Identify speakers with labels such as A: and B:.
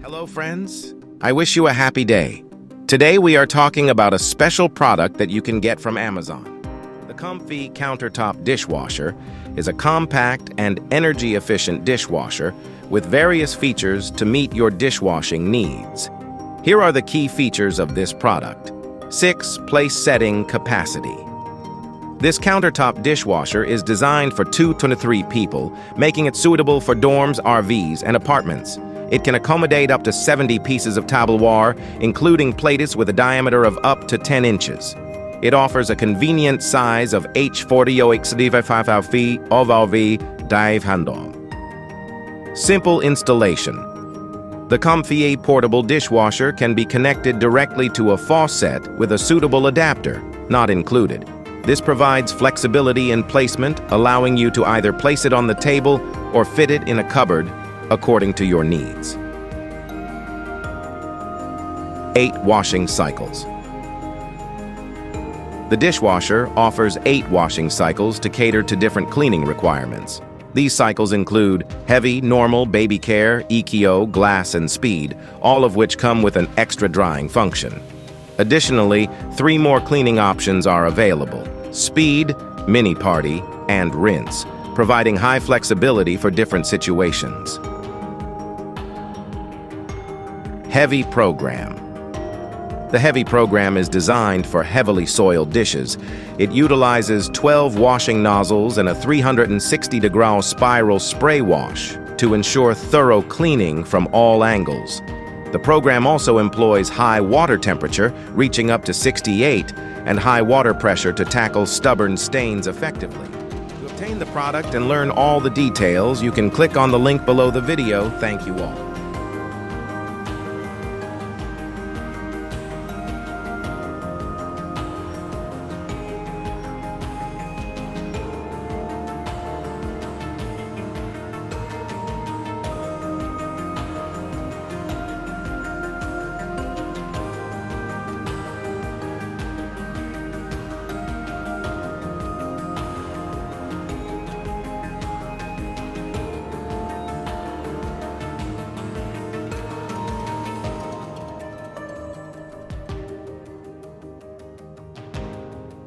A: Hello friends, I wish you a happy day. Today we are talking about a special product that you can get from Amazon. The COMFEE Countertop Dishwasher is a compact and energy-efficient dishwasher with various features to meet your dishwashing needs. Here are the key features of this product. 6 place setting capacity. This countertop dishwasher is designed for 2 to 3 people, making it suitable for dorms, RVs, and apartments. It can accommodate up to 70 pieces of tableware, including plates with a diameter of up to 10 inches. It offers a convenient size of H438 W550 D500mm. Simple installation. The COMFEE portable dishwasher can be connected directly to a faucet with a suitable adapter, not included. This provides flexibility in placement, allowing you to either place it on the table or fit it in a cupboard according to your needs. 8 washing cycles. The dishwasher offers 8 washing cycles to cater to different cleaning requirements. These cycles include heavy, normal, baby care, eco, glass, and speed, all of which come with an extra drying function. Additionally, 3 more cleaning options are available: speed, mini party, and rinse, providing high flexibility for different situations. Heavy program. The heavy program is designed for heavily soiled dishes. It utilizes 12 washing nozzles and a 360-degree spiral spray wash to ensure thorough cleaning from all angles. The program also employs high water temperature, reaching up to 68, and high water pressure to tackle stubborn stains effectively. To obtain the product and learn all the details, you can click on the link below the video. Thank you all.